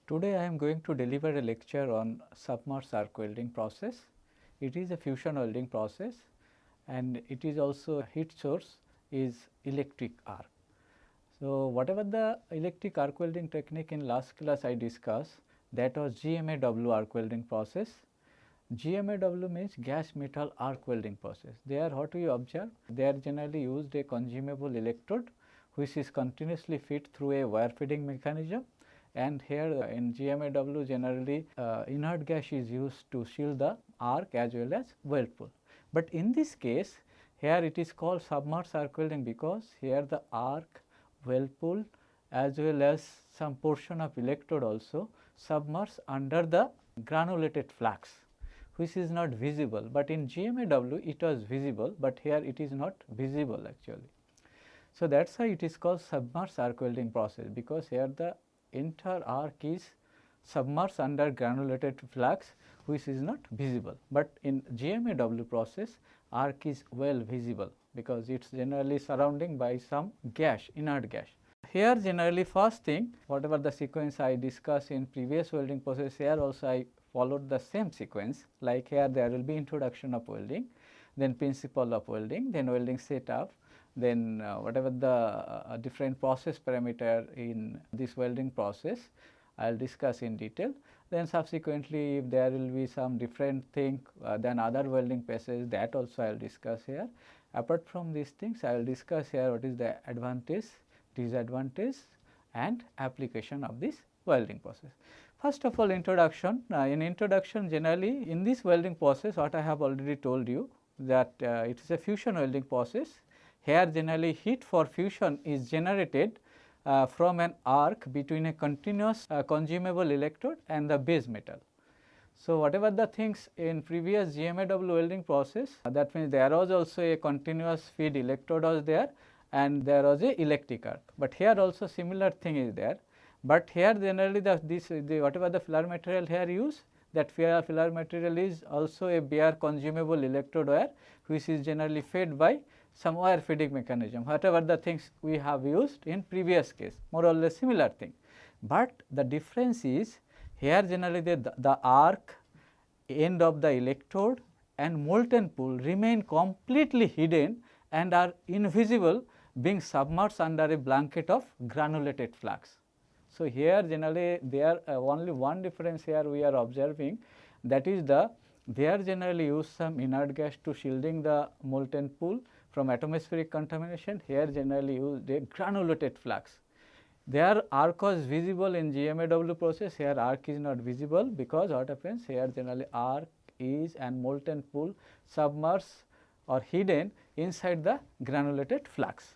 Today I am going to deliver a lecture on submerged arc welding process. It is a fusion welding process and it is also heat source is electric arc. So, whatever the electric arc welding technique in last class I discussed, that was GMAW arc welding process. GMAW means gas metal arc welding process. There what we observe, they are generally used a consumable electrode which is continuously fed through a wire feeding mechanism, and here in GMAW generally inert gas is used to shield the arc as well as weld pool. But in this case here it is called submerged arc welding because here the arc, weld pool as well as some portion of electrode also submerged under the granulated flux which is not visible, but in GMAW it was visible, but here it is not visible actually. So, that is why it is called submerged arc welding process, because here the entire arc is submerged under granulated flux which is not visible, but in GMAW process arc is well visible because it is generally surrounding by some gas, inert gas. Here generally first thing, whatever the sequence I discussed in previous welding process, here also I followed the same sequence, like here there will be introduction of welding, then principle of welding, then welding setup, then whatever the different process parameter in this welding process I will discuss in detail. Then subsequently if there will be some different thing than other welding passages, that also I will discuss here. Apart from these things I will discuss here what is the advantage, disadvantage and application of this welding process. First of all, introduction. In introduction generally in this welding process what I have already told you that it is a fusion welding process. Here generally heat for fusion is generated from an arc between a continuous consumable electrode and the base metal. So, whatever the things in previous GMAW welding process, that means there was also a continuous feed electrode was there and there was a electric arc, but here also similar thing is there, but here generally the whatever the filler material here used, that filler material is also a bare consumable electrode wire which is generally fed by some wire feeding mechanism, whatever the things we have used in previous case, more or less similar thing. But the difference is here generally the arc, end of the electrode and molten pool remain completely hidden and are invisible, being submerged under a blanket of granulated flux. So, here generally there only one difference here we are observing, that is they are generally use some inert gas to shielding the molten pool from atmospheric contamination. Here generally use the granulated flux. Their arc was visible in GMAW process, here arc is not visible because what happens here generally arc is and molten pool submerged or hidden inside the granulated flux.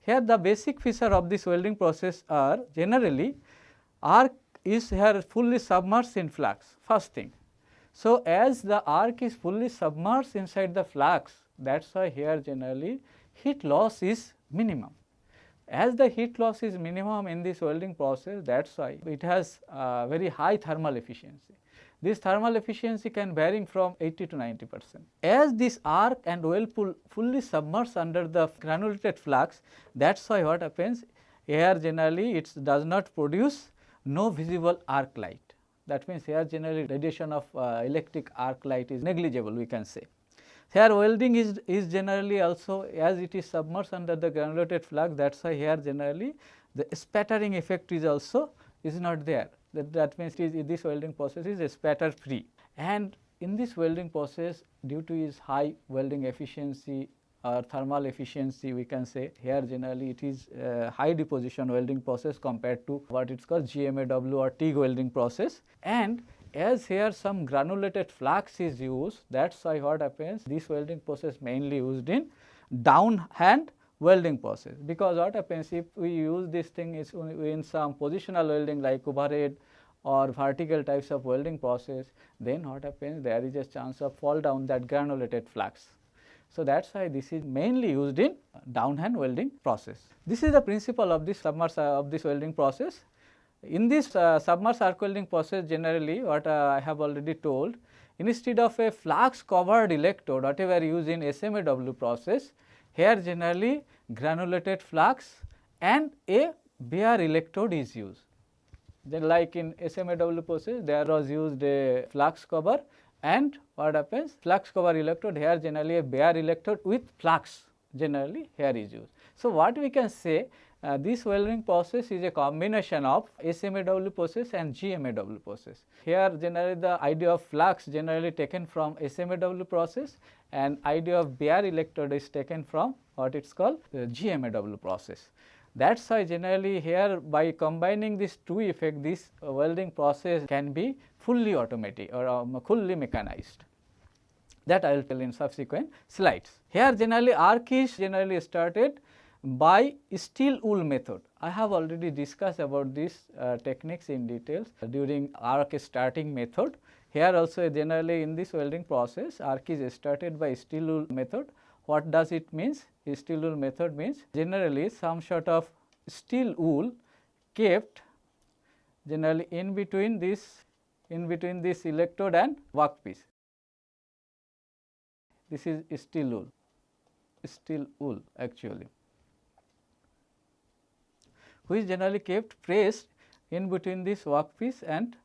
Here the basic feature of this welding process are generally arc is here fully submerged in flux, first thing. So, as the arc is fully submerged inside the flux, that is why here generally heat loss is minimum. As the heat loss is minimum in this welding process, that is why it has very high thermal efficiency. This thermal efficiency can vary from 80 to 90%. As this arc and weld pool fully submerged under the granulated flux, that is why what happens here generally it does not produce no visible arc light. That means here generally radiation of electric arc light is negligible, we can say. Here welding is generally also, as it is submerged under the granulated flux, that is why here generally the spattering effect is also is not there. That means this welding process is spatter free, and in this welding process due to its high welding efficiency or thermal efficiency, we can say here generally it is high deposition welding process compared to what it is called GMAW or TIG welding process. And as here some granulated flux is used, that is why what happens this welding process mainly used in down hand welding process, because what happens if we use this thing is in some positional welding like overhead or vertical types of welding process, then what happens there is a chance of fall down that granulated flux. So, that is why this is mainly used in downhand welding process. This is the principle of this submerged of this welding process. In this submerged arc welding process generally what I have already told, instead of a flux covered electrode whatever used in SMAW process, here generally granulated flux and a bare electrode is used. Then like in SMAW process, there was used a flux cover, and what happens, flux cover electrode, here generally a bare electrode with flux generally here is used. So, what we can say, this welding process is a combination of SMAW process and GMAW process. Here generally the idea of flux generally taken from SMAW process, and idea of bare electrode is taken from what it is called GMAW process. That is why generally here by combining these two effects, this welding process can be fully automatic or fully mechanized. That I will tell in subsequent slides. Here generally arc is generally started by steel wool method. I have already discussed about these techniques in details during arc starting method. Here also generally in this welding process, arc is started by steel wool method. What does it means? Steel wool method means generally some sort of steel wool kept generally in between this electrode and workpiece. This is steel wool actually, which generally kept pressed in between this workpiece and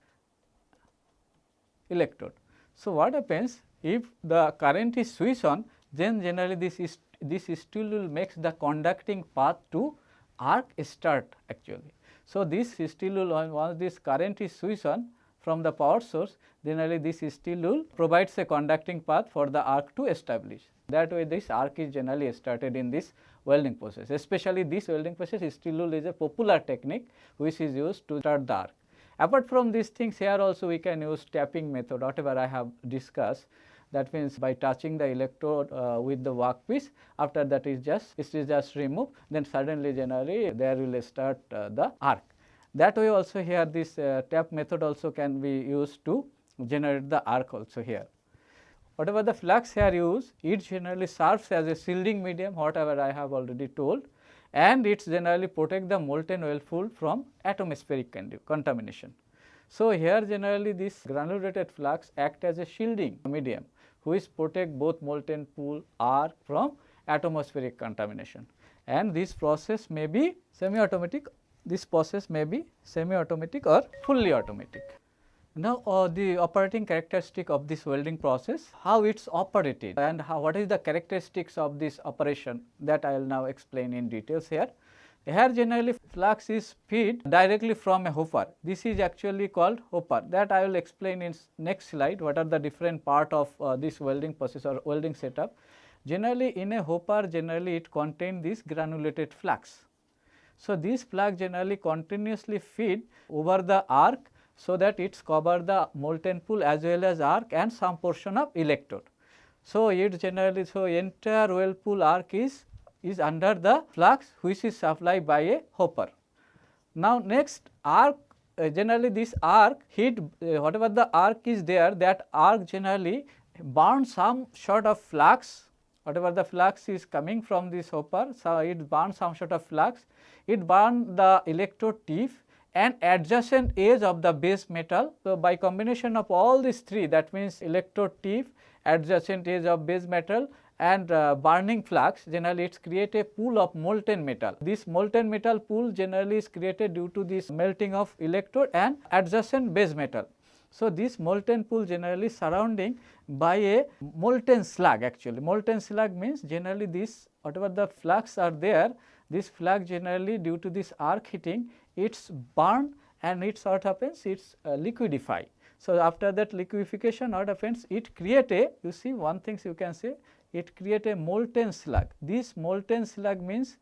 electrode. So, what happens if the current is switched on, then generally this steel wool makes the conducting path to arc start actually. So, this steel wool, once this current is switched on from the power source, generally this steel wool provides a conducting path for the arc to establish. That way this arc is generally started in this welding process. Especially this welding process, steel wool is a popular technique which is used to start the arc. Apart from these things, here also we can use tapping method, whatever I have discussed. That means by touching the electrode with the workpiece, after that it is just removed, then suddenly generally there will start the arc. That way also here this tap method also can be used to generate the arc also here. Whatever the flux here used, it generally serves as a shielding medium, whatever I have already told, and it generally protect the molten weld pool from atmospheric contamination. So, here generally this granulated flux act as a shielding medium which protect both molten pool arc from atmospheric contamination, and this process may be semi-automatic. This process may be semi-automatic or fully automatic. Now, the operating characteristic of this welding process, how it is operated and what is the characteristics of this operation, that I will now explain in details here. Here generally flux is fed directly from a hopper. This is actually called hopper, that I will explain in next slide what are the different part of this welding process or welding setup. Generally in a hopper, generally it contains this granulated flux. So, this flux generally continuously feed over the arc, so that it cover the molten pool as well as arc and some portion of electrode. So, it generally, so entire weld pool arc is under the flux which is supplied by a hopper. Now, next arc, generally this arc heat, whatever the arc is there, that arc generally burns some sort of flux, whatever the flux is coming from this hopper, so it burns some sort of flux, it burns the electrode tip and adjacent edge of the base metal. So, by combination of all these three, that means electrode tip, adjacent edge of base metal and burning flux, generally it create a pool of molten metal. This molten metal pool generally is created due to this melting of electrode and adjacent base metal. So, this molten pool generally surrounding by a molten slag actually. Molten slag means generally this whatever the flux are there, this flux generally due to this arc heating, it is burned and it what happens, it is liquidify. So, after that liquefaction what happens, it create a, you see one thing you can say, it create a molten slag. This molten slag means,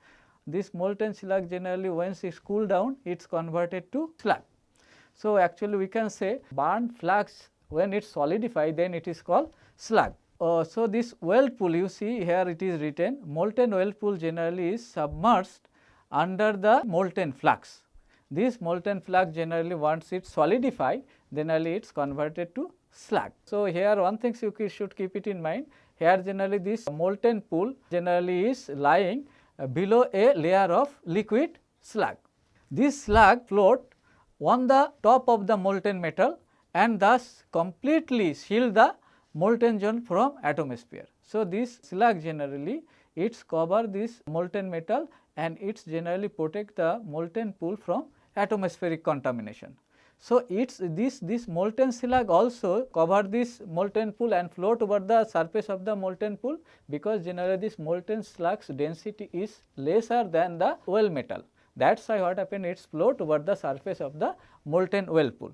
this molten slag generally once it cool down, it is converted to slag. So, actually we can say burned flux when it solidifies, then it is called slag. So, this weld pool, you see here it is written, molten weld pool generally is submerged under the molten flux. This molten flux generally once it solidify, generally it is converted to slag. So, here one thing you should keep it in mind, here generally this molten pool generally is lying below a layer of liquid slag. This slag float on the top of the molten metal and thus completely shield the molten zone from atmosphere. So, this slag generally it cover this molten metal and it generally protect the molten pool from atmospheric contamination. So, this molten slag also cover this molten pool and float over the surface of the molten pool, because generally this molten slag's density is lesser than the well metal. That is why what happen, it float over the surface of the molten well pool.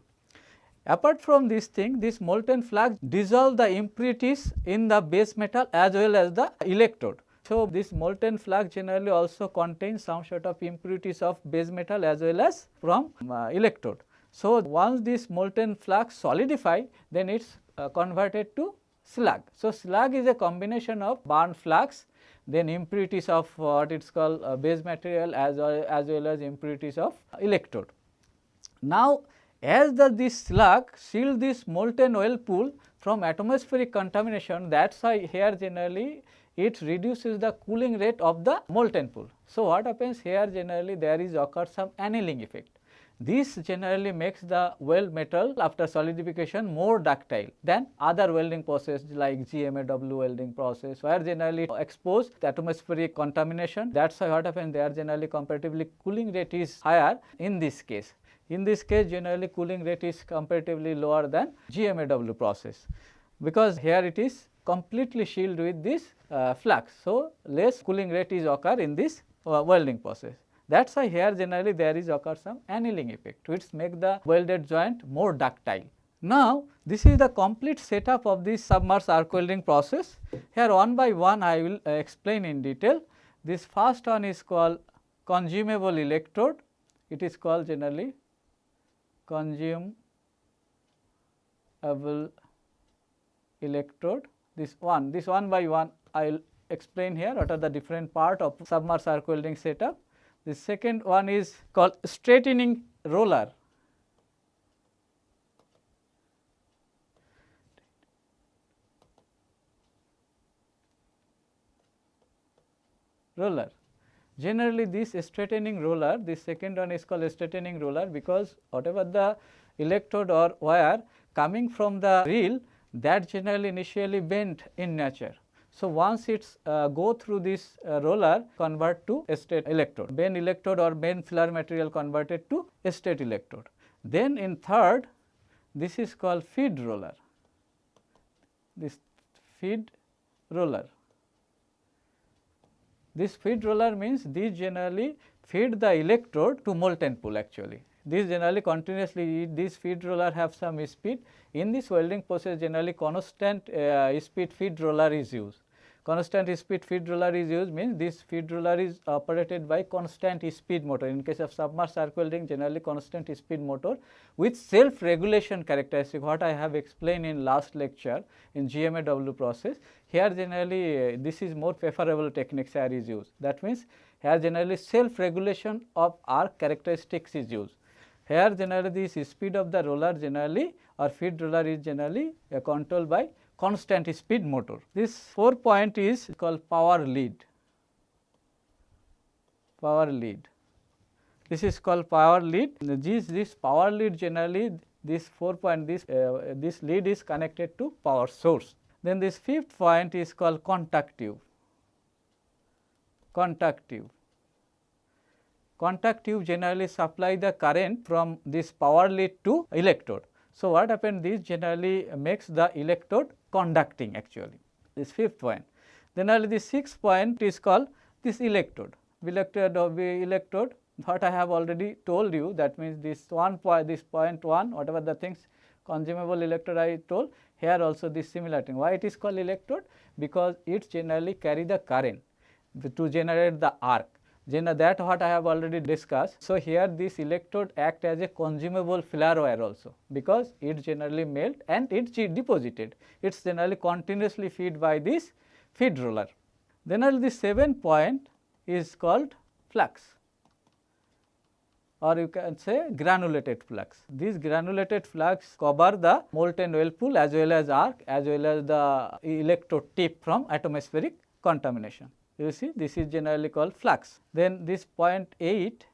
Apart from this thing, this molten slag dissolve the impurities in the base metal as well as the electrode. So, this molten slag generally also contains some sort of impurities of base metal as well as from electrode. So, once this molten slag solidify, then it is converted to slag. So, slag is a combination of burnt flags, then impurities of what it is called base material as well as impurities of electrode. Now, as this slag shield this molten well pool from atmospheric contamination, that is why here generally it reduces the cooling rate of the molten pool. So, what happens here, generally there is occurs some annealing effect. This generally makes the weld metal after solidification more ductile than other welding process like GMAW welding process, where generally exposed to atmospheric contamination. That is why what happens, there generally comparatively cooling rate is higher in this case. In this case, generally cooling rate is comparatively lower than GMAW process, because here it is completely shielded with this flux. So, less cooling rate is occur in this welding process. That is why here generally there is occur some annealing effect, which make the welded joint more ductile. Now, this is the complete setup of this submerged arc welding process. Here one by one I will explain in detail. This first one is called consumable electrode. It is called generally consumable electrode. This one by one I will explain here what are the different part of submerged arc welding setup. The second one is called straightening roller. Generally this straightening roller, this second one is called straightening roller, because whatever the electrode or wire coming from the reel, that generally initially bent in nature. So, once it go through this roller, convert to a straight electrode, bend electrode or bend filler material converted to a straight electrode. Then in third, this is called feed roller, this feed roller. This feed roller means these generally feed the electrode to molten pool actually. These generally continuously, this feed roller have some speed. In this welding process generally constant speed feed roller is used. Constant speed feed roller is used means this feed roller is operated by constant speed motor. In case of submerged arc welding, generally constant speed motor with self regulation characteristic, what I have explained in last lecture in GMAW process. Here generally this is more favorable techniques here is used. That means here generally self regulation of arc characteristics is used. Here generally this speed of the roller generally or feed roller is generally controlled by constant speed motor. This 4 point is called power lead. Power lead. This is called power lead. This power lead generally this 4 point this lead is connected to power source. Then this fifth point is called contact tube. Contact tube. Contact tube generally supply the current from this power lead to electrode. So, what happens, this generally makes the electrode conducting actually, this fifth point. Then only the sixth point is called this electrode. Electrode, what I have already told you, that means this point 1, whatever the things consumable electrode I told, here also this similar thing. Why it is called electrode? Because it generally carry the current to generate the arc. That what I have already discussed. So, here this electrode act as a consumable filler wire also, because it generally melt and it is deposited. It is generally continuously feed by this feed roller. Then the 7th point is called flux, or you can say granulated flux. This granulated flux cover the molten well pool as well as arc as well as the electrode tip from atmospheric contamination. You see, this is generally called flux. Then this point 8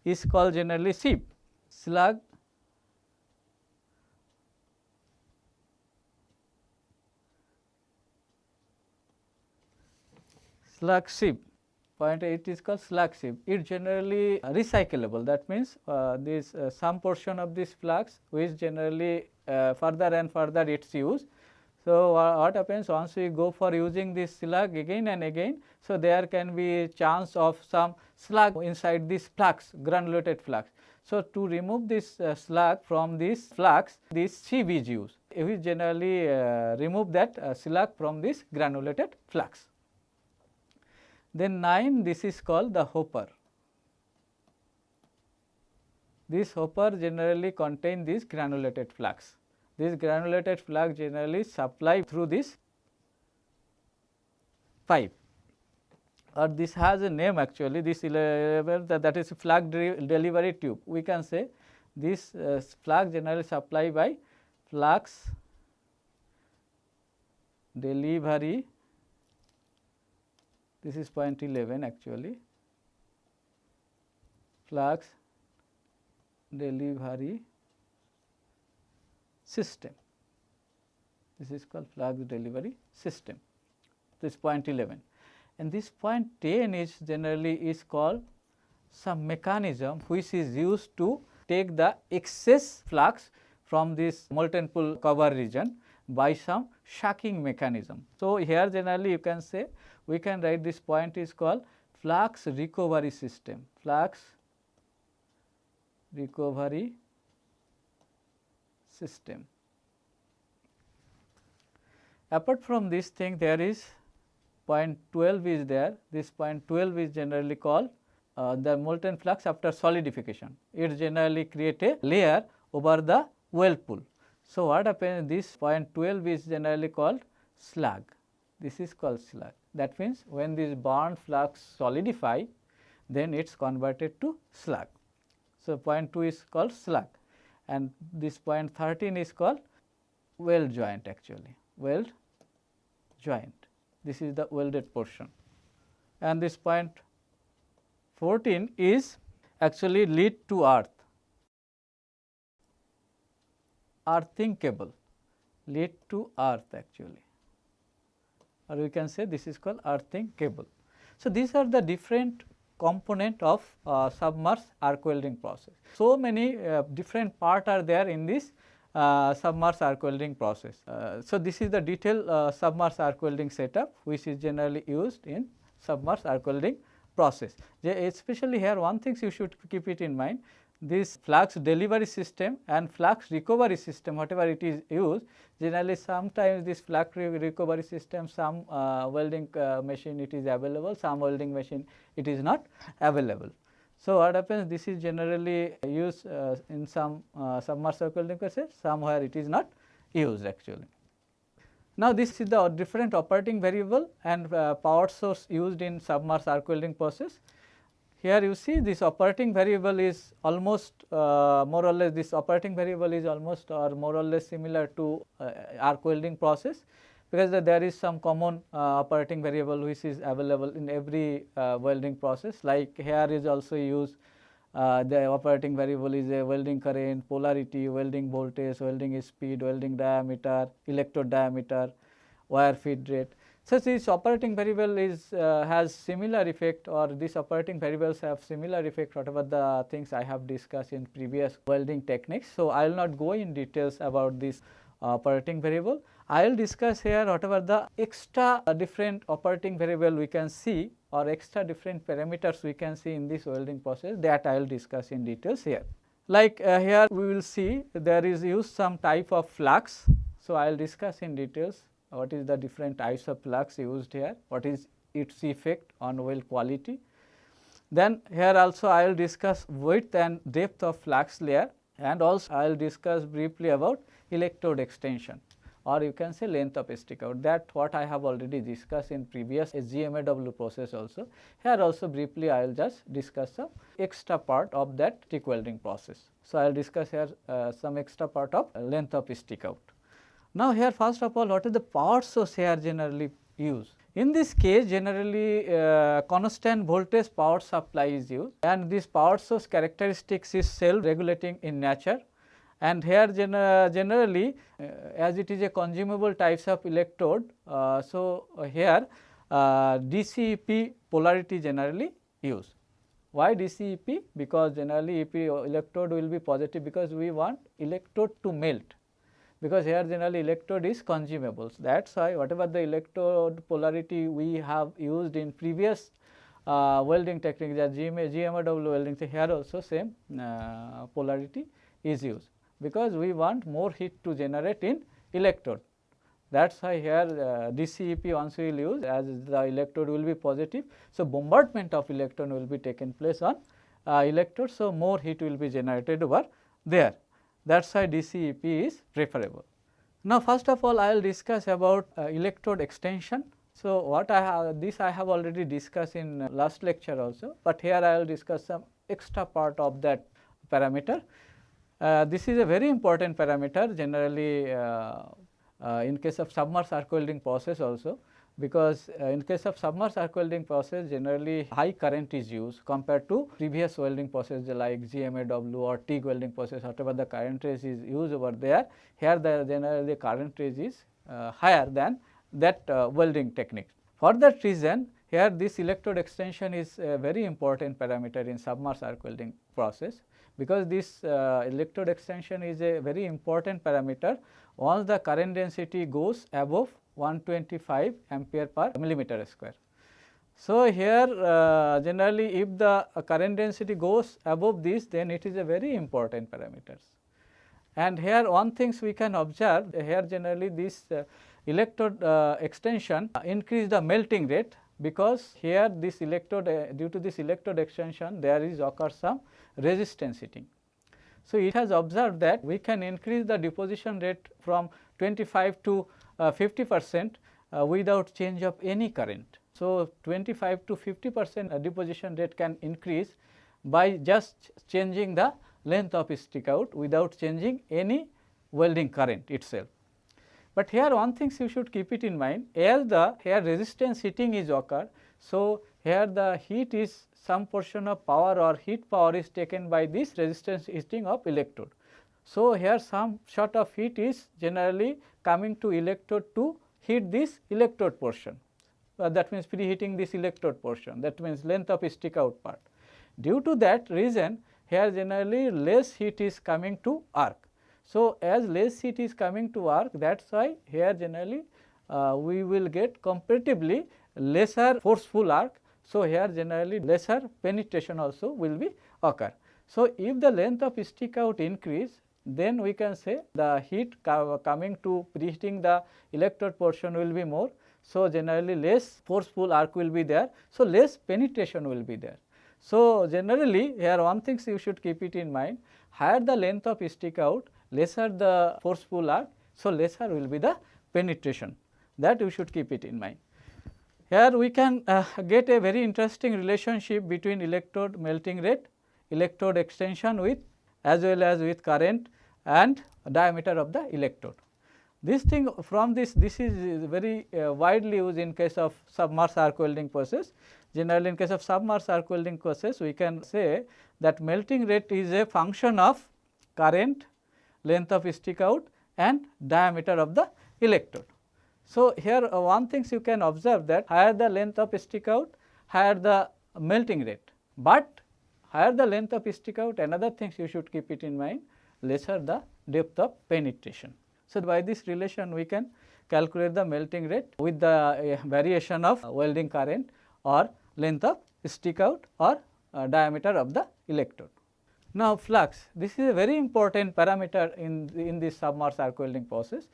is called generally sieve, slug sieve. 0.8 is called slag sieve. It generally recyclable. That means this some portion of this flux which generally further and further its use. So, what happens once we go for using this slag again and again, so there can be chance of some slag inside this flux, granulated flux. So, to remove this slag from this flux, this sieve is used. We generally remove that slag from this granulated flux. Then 9, this is called the hopper. This hopper generally contain this granulated flux. This granulated flux generally supplied through this pipe, or this has a name actually, this that is flux delivery tube. We can say this flux generally supplied by flux delivery, this is 0.11 actually, flux delivery system. This is called flux delivery system. This 0.11, and this 0.10 is generally is called some mechanism which is used to take the excess flux from this molten pool cover region by some shocking mechanism. So, here generally you can say we can write this point is called flux recovery system, flux recovery system. Apart from this thing, there is 0.12 is there. This 0.12 is generally called the molten flux after solidification. It generally create a layer over the well pool. So, what happens, this 0.12 is generally called slag. This is called slag. That means, when this bond flux solidify, then it is converted to slag. So, 0.2 is called slag, and this 0.13 is called weld joint actually, weld joint. This is the welded portion, and this 0.14 is actually lead to earth, earthing cable, lead to earth actually, or we can say this is called earthing cable. So, these are the different component of submerged arc welding process. So many different part are there in this submerged arc welding process. So, this is the detailed submerged arc welding setup which is generally used in submerged arc welding process. Especially here one thing you should keep it in mind, this flux delivery system and flux recovery system, whatever it is used, generally sometimes this flux recovery system, some welding machine it is available, some welding machine it is not available. So, what happens, this is generally used in some submerged arc welding process, somewhere it is not used actually. Now, this is the different operating variable and power source used in submerged arc welding process. Here you see this operating variable is almost more or less, this operating variable is almost or more or less similar to arc welding process, because there is some common operating variable which is available in every welding process. Like here is also used the operating variable is a welding current, polarity, welding voltage, welding speed, welding diameter, electrode diameter, wire feed rate. So, this operating variable is has similar effect, or these operating variables have similar effect whatever the things I have discussed in previous welding techniques. So, I will not go in details about this operating variable. I will discuss here whatever the extra different operating variable we can see, or extra different parameters we can see in this welding process, that I will discuss in details here. Like here we will see there is used some type of flux. So, I will discuss in details what is the different types of flux used here, what is its effect on weld quality. Then here also I will discuss width and depth of flux layer, and also I will discuss briefly about electrode extension, or you can say length of stick out, that what I have already discussed in previous SGMAW process also. Here also briefly I will just discuss some extra part of that stick welding process. So, I will discuss here some extra part of length of stick out. Now, here first of all, what is the power source here generally used? In this case generally constant voltage power supply is used, and this power source characteristics is self regulating in nature, and here generally as it is a consumable types of electrode. So, here DCP polarity generally used. Why DCEP? Because generally EP electrode will be positive, because we want electrode to melt, because here generally electrode is consumable. So, that is why whatever the electrode polarity we have used in previous welding technique, that GMAW welding, here also same polarity is used, because we want more heat to generate in electrode. That is why here DCEP once we will use, as the electrode will be positive. So, bombardment of electron will be taken place on electrode. So, more heat will be generated over there. That is why DCEP is preferable. Now, first of all I will discuss about electrode extension. So, what I have, this I have already discussed in last lecture also, but here I will discuss some extra part of that parameter. This is a very important parameter generally in case of submerged arc welding process also, because in case of submerged arc welding process generally high current is used compared to previous welding process like GMAW or TIG welding process, whatever the current range is used over there. Here generally the current range is higher than that welding technique. For that reason, here this electrode extension is a very important parameter in submerged arc welding process, because this electrode extension is a very important parameter once the current density goes above 125 ampere per millimeter square. So, here generally if the current density goes above this, then it is a very important parameters. And here one things we can observe, here generally this electrode extension increase the melting rate, because here this electrode due to this electrode extension there is occurs some resistance heating. So, it has observed that we can increase the deposition rate from 25 to 50% without change of any current. So, 25 to 50% deposition rate can increase by just changing the length of stick out without changing any welding current itself. But here one thing you should keep it in mind, as the here resistance heating is occur. So, here the heat is some portion of power or heat power is taken by this resistance heating of electrode. So, here some sort of heat is generally coming to electrode to heat this electrode portion, that means preheating this electrode portion, that means length of stick out part. Due to that reason, here generally less heat is coming to arc. So, as less heat is coming to arc, that is why here generally we will get comparatively lesser forceful arc. So, here generally lesser penetration also will be occur. So, if the length of stick out increase, then we can say the heat coming to preheating the electrode portion will be more. So, generally less forceful arc will be there. So, less penetration will be there. So, generally here one thing you should keep it in mind, higher the length of stick out, lesser the forceful arc. So, lesser will be the penetration, that you should keep it in mind. Here we can get a very interesting relationship between electrode melting rate, electrode extension with as well as with current and diameter of the electrode. This thing from this is very widely used in case of submerged arc welding process. Generally in case of submerged arc welding process, we can say that melting rate is a function of current, length of stick out and diameter of the electrode. So, here one things you can observe that higher the length of stick out, higher the melting rate, but higher the length of stick out, another things you should keep it in mind, lesser the depth of penetration. So, by this relation we can calculate the melting rate with the variation of welding current or length of stick out or diameter of the electrode. Now, flux, this is a very important parameter in this submerged arc welding process.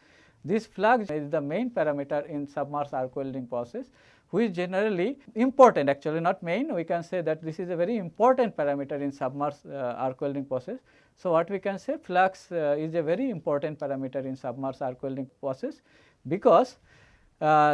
This flux is the main parameter in submerged arc welding process, which is generally important, actually not main, we can say that this is a very important parameter in submerged arc welding process. So, what we can say, flux is a very important parameter in submerged arc welding process, because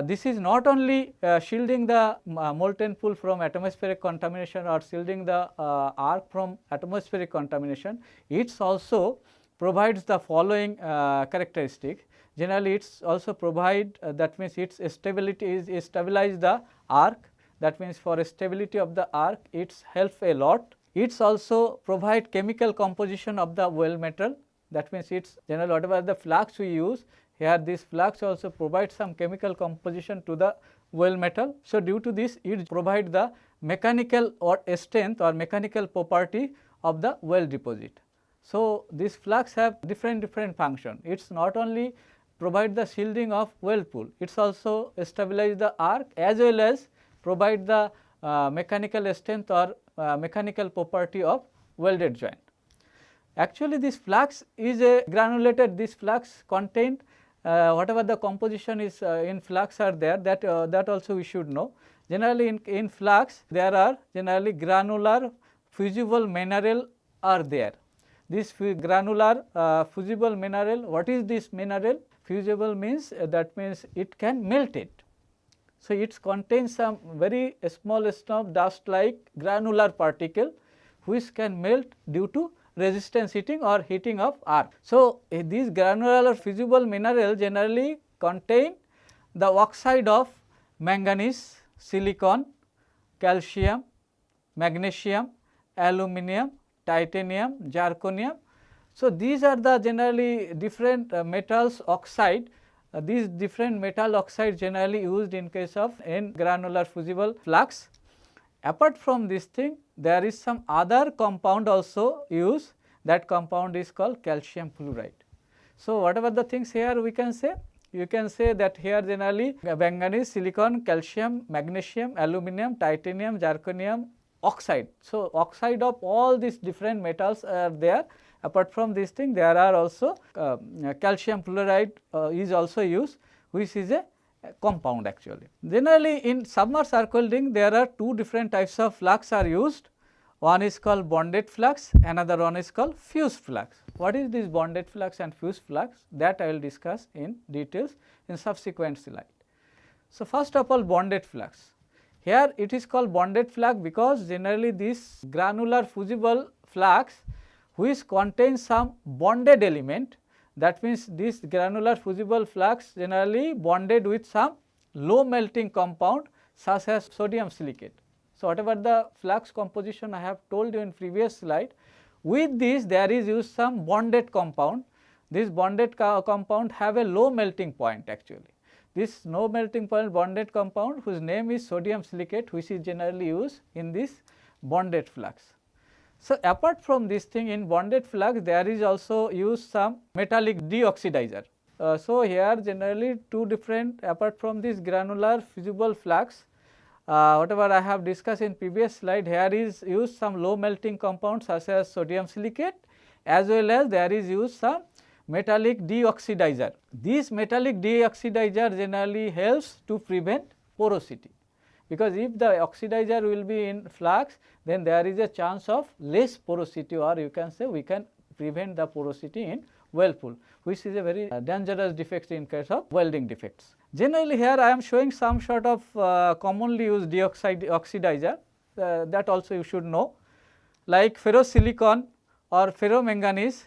this is not only shielding the molten pool from atmospheric contamination or shielding the arc from atmospheric contamination, it also provides the following characteristic. Generally, it also provide that means its stability is stabilize the arc, that means for stability of the arc it helps a lot. It also provide chemical composition of the weld metal, that means it is generally whatever the flux we use, here this flux also provides some chemical composition to the well metal. So, due to this it provide the mechanical or strength or mechanical property of the well deposit. So, these flux have different function. It is not only provide the shielding of well pool, it is also stabilize the arc as well as provide the mechanical strength or mechanical property of welded joint. Actually, this flux is a granulated, this flux contain whatever the composition is in flux are there, that also we should know. Generally in flux there are generally granular fusible mineral are there. This granular fusible mineral, what is this mineral? Fusible means that means it can melt it. So, it contains some very small dust like granular particle which can melt due to resistance heating or heating of arc. So, these granular fusible mineral generally contain the oxide of manganese, silicon, calcium, magnesium, aluminum, titanium, zirconium. So, these are the generally different metals oxide. These different metal oxide generally used in case of granular fusible flux. Apart from this thing, there is some other compound also used, that compound is called calcium fluoride. So, whatever the things here we can say, you can say that here generally manganese, silicon, calcium, magnesium, aluminum, titanium, zirconium, oxide. So, oxide of all these different metals are there. Apart from this thing, there are also calcium fluoride is also used, which is a compound actually. Generally in submerged arc welding there are two different types of flux are used. One is called bonded flux, another one is called fused flux. What is this bonded flux and fused flux? That I will discuss in details in subsequent slide. So, first of all bonded flux. Here it is called bonded flux because generally this granular fusible flux which contains some bonded element, that means this granular fusible flux generally bonded with some low melting compound such as sodium silicate. So, whatever the flux composition I have told you in previous slide, with this there is used some bonded compound. This bonded compound have a low melting point actually. This low melting point bonded compound whose name is sodium silicate, which is generally used in this bonded flux. So, apart from this thing in bonded flux there is also used some metallic deoxidizer. So, here generally two different, apart from this granular fusible flux, whatever I have discussed in previous slide, here is used some low melting compounds such as sodium silicate, as well as there is used some metallic deoxidizer. This metallic deoxidizer generally helps to prevent porosity, because if the oxidizer will be in flux, then there is a chance of less porosity, or you can say we can prevent the porosity in well pool, which is a very dangerous defect in case of welding defects. Generally here I am showing some sort of commonly used oxidizer that also you should know, like ferrosilicon or ferromanganese.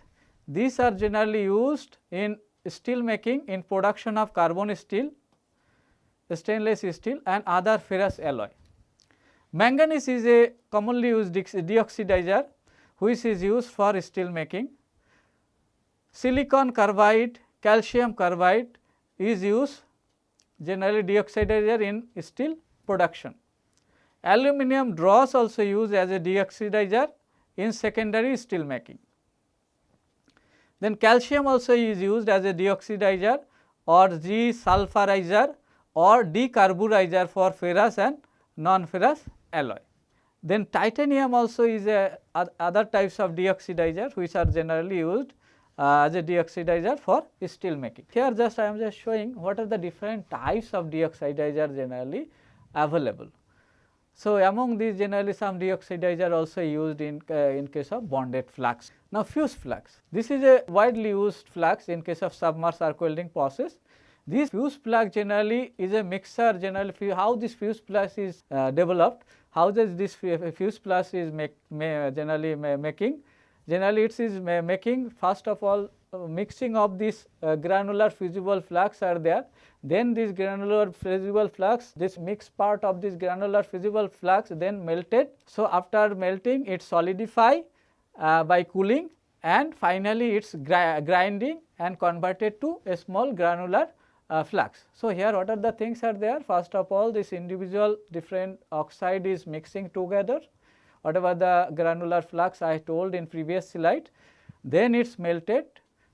These are generally used in steel making, in production of carbon steel, stainless steel and other ferrous alloy. Manganese is a commonly used deoxidizer which is used for steel making. Silicon carbide, calcium carbide is used generally deoxidizer in steel production. Aluminum dross also used as a deoxidizer in secondary steel making. Then calcium also is used as a deoxidizer or desulfurizer or decarburizer for ferrous and non-ferrous alloy. Then titanium also is a other types of deoxidizer which are generally used as a deoxidizer for steel making. Here just I am just showing what are the different types of deoxidizer generally available. So, among these generally some deoxidizer also used in case of bonded flux. Now, fused flux, this is a widely used flux in case of submerged arc welding process. This fused flux generally is a mixture, generally how this fused flux is developed, how does this fused flux is generally making. Generally it is making first of all mixing of this granular fusible flux are there, then this granular fusible flux, this mixed part of this granular fusible flux then melted. So, after melting it solidify by cooling and finally it is grinding and converted to a small granular flux. So, here what are the things are there? First of all, this individual different oxide is mixing together, whatever the granular flux I told in previous slide, then it is melted.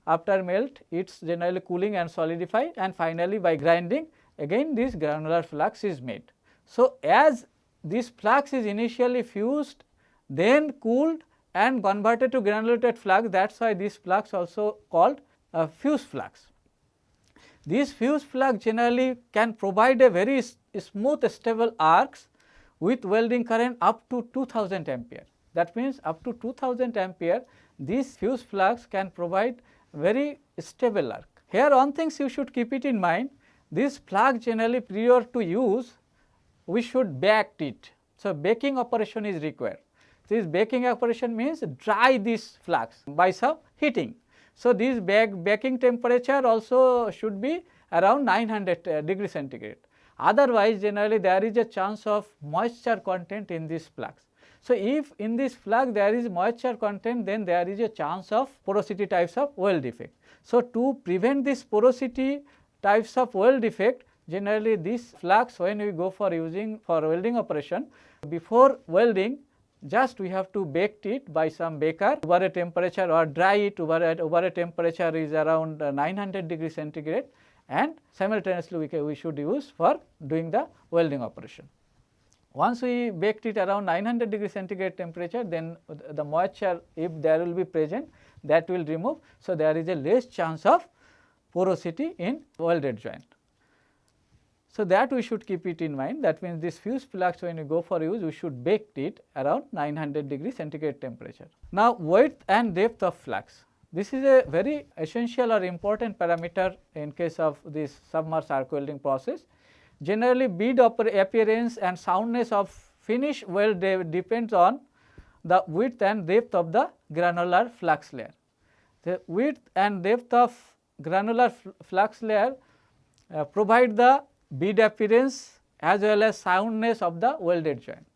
After melt, it is generally cooling and solidify, and finally by grinding again this granular flux is made. So, as this flux is initially fused, then cooled and converted to granulated flux, that is why this flux also called fused flux. This fused flux generally can provide a very smooth stable arcs with welding current up to 2000 ampere. That means up to 2000 ampere this fused flux can provide very stable arc. Here one thing you should keep it in mind, this flux generally prior to use we should bake it. So, baking operation is required. This baking operation means dry this flux by some heating. So, this baking temperature also should be around 900 degree centigrade. Otherwise, generally there is a chance of moisture content in this flux. So, if in this flux there is moisture content, then there is a chance of porosity types of weld defect. So, to prevent this porosity types of weld defect, generally this flux when we go for using for welding operation, before welding just we have to bake it by some baker over a temperature or dry it over a temperature is around 900 degree centigrade, and simultaneously we should use for doing the welding operation. Once we baked it around 900 degree centigrade temperature, then the moisture if there will be present that will remove. So, there is a less chance of porosity in welded joint. So, that we should keep it in mind. That means, this fused flux when you go for use we should bake it around 900 degree centigrade temperature. Now, width and depth of flux. This is a very essential or important parameter in case of this submerged arc welding process. Generally, bead appearance and soundness of finish weld depends on the width and depth of the granular flux layer. The width and depth of granular flux layer provide the bead appearance as well as soundness of the welded joint.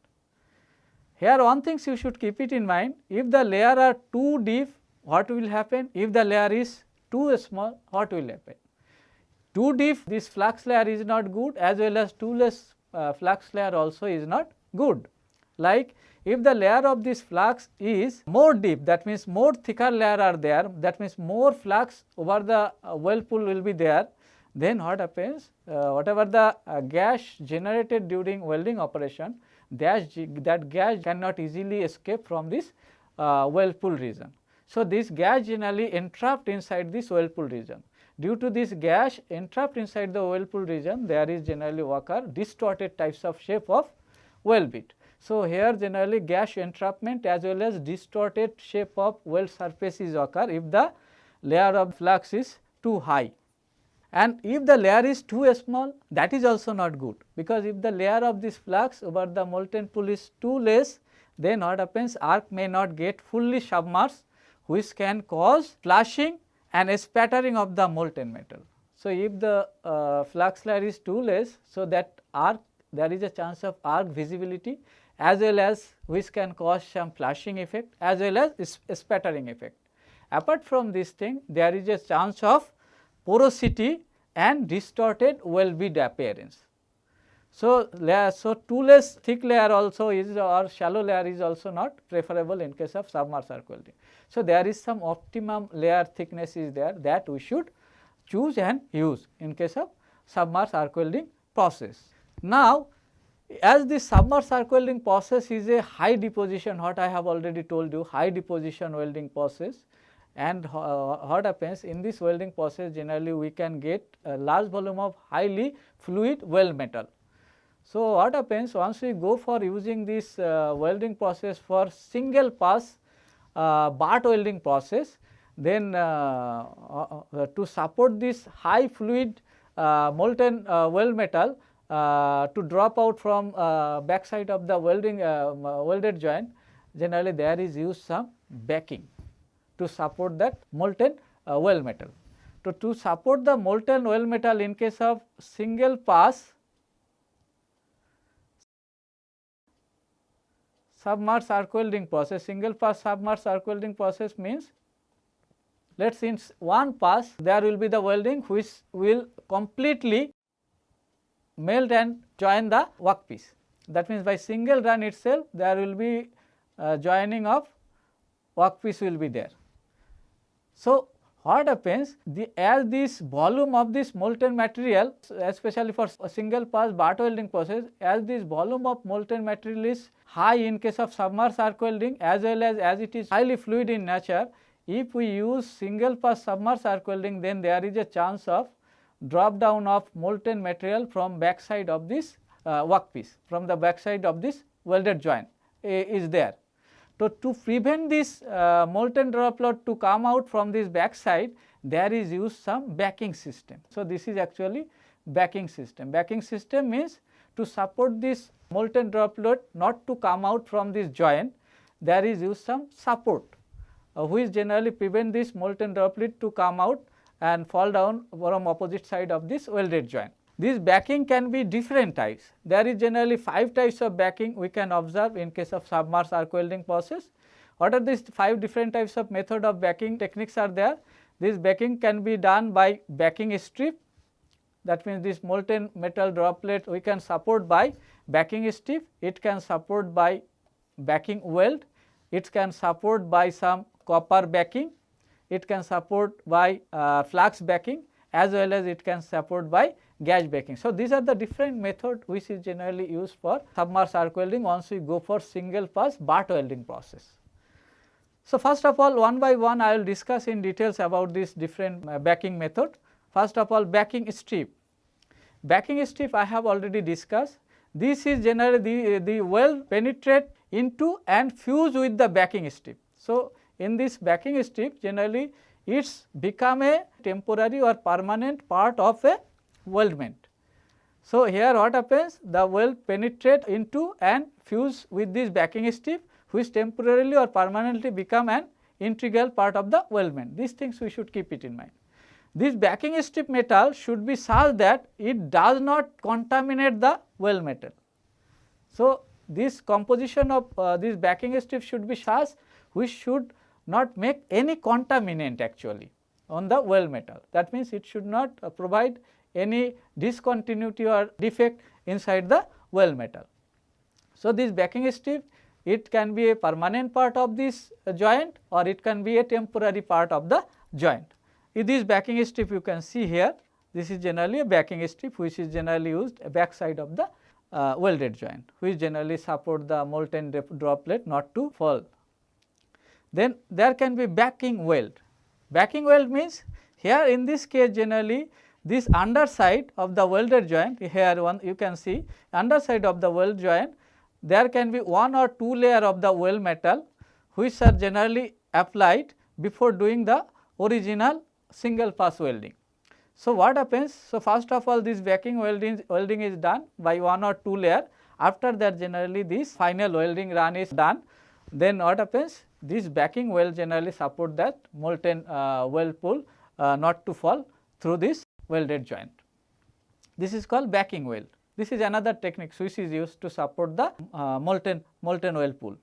Here one thing you should keep it in mind, if the layer are too deep, what will happen? If the layer is too small, what will happen? Too deep, this flux layer is not good, as well as too less flux layer also is not good. Like if the layer of this flux is more deep, that means more thicker layer are there, that means more flux over the weld pool will be there, then what happens? Whatever the gas generated during welding operation, that gas cannot easily escape from this weld pool region. So, this gas generally entrapped inside this weld pool region. Due to this gas entrapped inside the weld pool region, there is generally occur distorted types of shape of weld bit. So, here generally gas entrapment as well as distorted shape of weld surfaces occur if the layer of flux is too high. And if the layer is too small, that is also not good, because if the layer of this flux over the molten pool is too less, then what happens? Arc may not get fully submerged, which can cause flashing and spattering of the molten metal. So, if the flux layer is too less, so that arc there is a chance of arc visibility as well as which can cause some flashing effect as well as spattering effect. Apart from this thing, there is a chance of porosity and distorted weld bead appearance. So, too less thick layer also is or shallow layer is also not preferable in case of submerged arc welding. So, there is some optimum layer thickness is there that we should choose and use in case of submerged arc welding process. Now, as this submerged arc welding process is a high deposition, what I have already told you, high deposition welding process, and what happens in this welding process, generally we can get a large volume of highly fluid weld metal. So, what happens once we go for using this welding process for single pass butt welding process, then to support this high fluid molten weld metal to drop out from backside of the welding welded joint, generally there is used some backing to support that molten weld metal. To support the molten weld metal in case of single pass submerged arc welding process, single pass submerged arc welding process means let us say in one pass there will be the welding which will completely melt and join the workpiece. That means by single run itself there will be joining of workpiece will be there. So, what happens, as this volume of this molten material, especially for a single pass butt welding process, as this volume of molten material is high in case of submerged arc welding, as well as it is highly fluid in nature, if we use single pass submerged arc welding, then there is a chance of drop down of molten material from backside of this workpiece, from the backside of this welded joint is there. So, to prevent this molten droplet to come out from this back side, there is used some backing system. So, this is actually backing system. Backing system means to support this molten droplet not to come out from this joint, there is used some support which generally prevent this molten droplet to come out and fall down from opposite side of this welded joint. This backing can be different types. There is generally 5 types of backing we can observe in case of submerged arc welding process. What are these 5 different types of method of backing techniques are there? This backing can be done by backing strip, that means this molten metal droplet we can support by backing strip, it can support by backing weld, it can support by some copper backing, it can support by flux backing, as well as it can support by gas backing. So, these are the different method which is generally used for submerged arc welding once we go for single pass butt welding process. So, first of all, one by one I will discuss in details about this different backing method. First of all, backing strip. Backing strip I have already discussed. This is generally the weld penetrate into and fuse with the backing strip. So, in this backing strip generally it's become a temporary or permanent part of a weldment. So, here what happens, the weld penetrate into and fuse with this backing strip which temporarily or permanently become an integral part of the weldment. These things we should keep it in mind. This backing strip metal should be such that it does not contaminate the weld metal. So, this composition of this backing strip should be such which should not make any contaminant actually on the weld metal. That means, it should not provide any discontinuity or defect inside the weld metal. So, this backing strip, it can be a permanent part of this joint or it can be a temporary part of the joint. In this backing strip you can see here, this is generally a backing strip which is generally used back side of the welded joint, which generally support the molten droplet not to fall. Then there can be backing weld. Backing weld means here in this case generally this underside of the welded joint, here one you can see underside of the weld joint, there can be 1 or 2 layer of the weld metal which are generally applied before doing the original single pass welding. So, what happens? So, first of all this backing welding is done by 1 or 2 layer, after that generally this final welding run is done. Then what happens? This backing weld generally support that molten weld pool not to fall through this welded joint. This is called backing weld. This is another technique which is used to support the molten weld pool.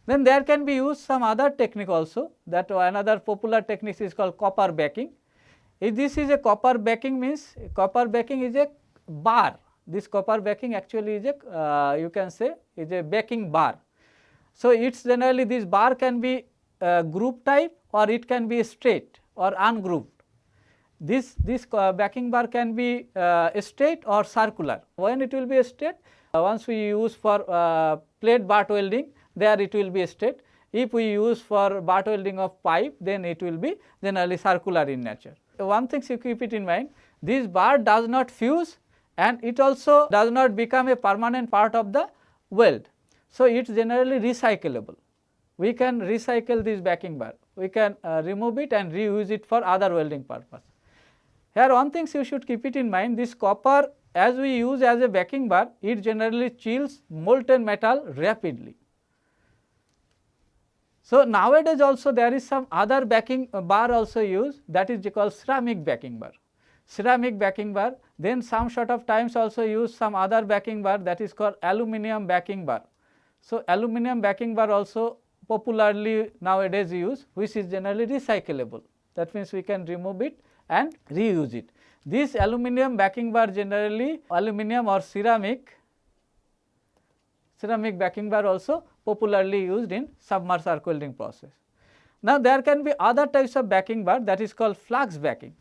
Then there can be used some other technique also, that another popular technique is called copper backing. If this is a copper backing means copper backing is a bar. This copper backing actually is a you can say is a backing bar. So, it's generally this bar can be group type or it can be straight or ungrouped. This backing bar can be straight or circular. When it will be straight, once we use for plate butt welding, there it will be straight. If we use for butt welding of pipe, then it will be generally circular in nature. So, one thing you keep it in mind, this bar does not fuse and it also does not become a permanent part of the weld. So, it is generally recyclable. We can recycle this backing bar, we can remove it and reuse it for other welding purpose. Here one thing you should keep it in mind, this copper as we use as a backing bar, it generally chills molten metal rapidly. So, nowadays also there is some other backing bar also used, that is called ceramic backing bar. Ceramic backing bar, then some sort of times also use some other backing bar, that is called aluminum backing bar. So, aluminum backing bar also popularly nowadays used, which is generally recyclable. That means we can remove it and reuse it. This aluminum backing bar, generally aluminum or ceramic backing bar also popularly used in submerged arc welding process. Now, there can be other types of backing bar, that is called flux backing.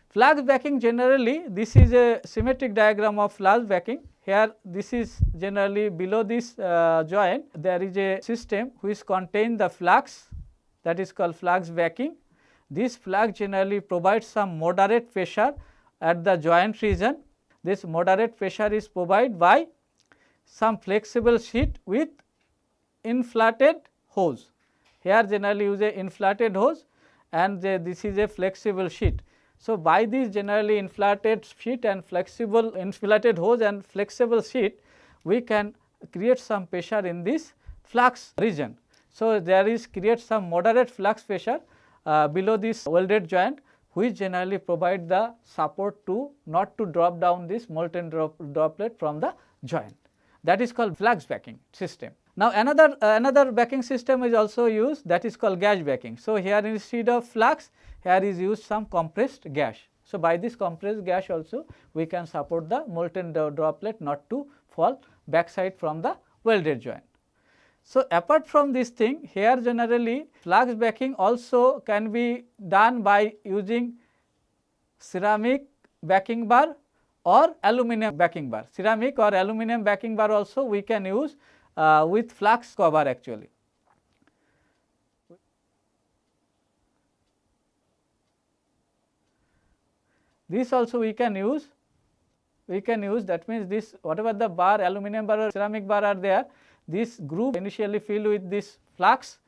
Flux backing, generally this is a symmetric diagram of flux backing. Here this is generally below this joint, there is a system which contains the flux, that is called flux backing. This flux generally provides some moderate pressure at the joint region. This moderate pressure is provided by some flexible sheet with inflated hose. Here generally use a inflated hose, and this is a flexible sheet. So, by this generally inflated sheet and flexible inflated hose and flexible sheet, we can create some pressure in this flux region. So, there is create some moderate flux pressure below this welded joint, which generally provide the support to not to drop down this molten droplet from the joint. That is called flux backing system. Now, another backing system is also used, that is called gas backing. So, here instead of flux, here is used some compressed gas. So, by this compressed gas also we can support the molten droplet not to fall backside from the welded joint. So, apart from this thing, here generally flux backing also can be done by using ceramic backing bar or aluminum backing bar. Ceramic or aluminum backing bar also we can use with flux cover actually. This also we can use, that means this whatever the bar, aluminum bar or ceramic bar are there, this groove initially filled with this flux,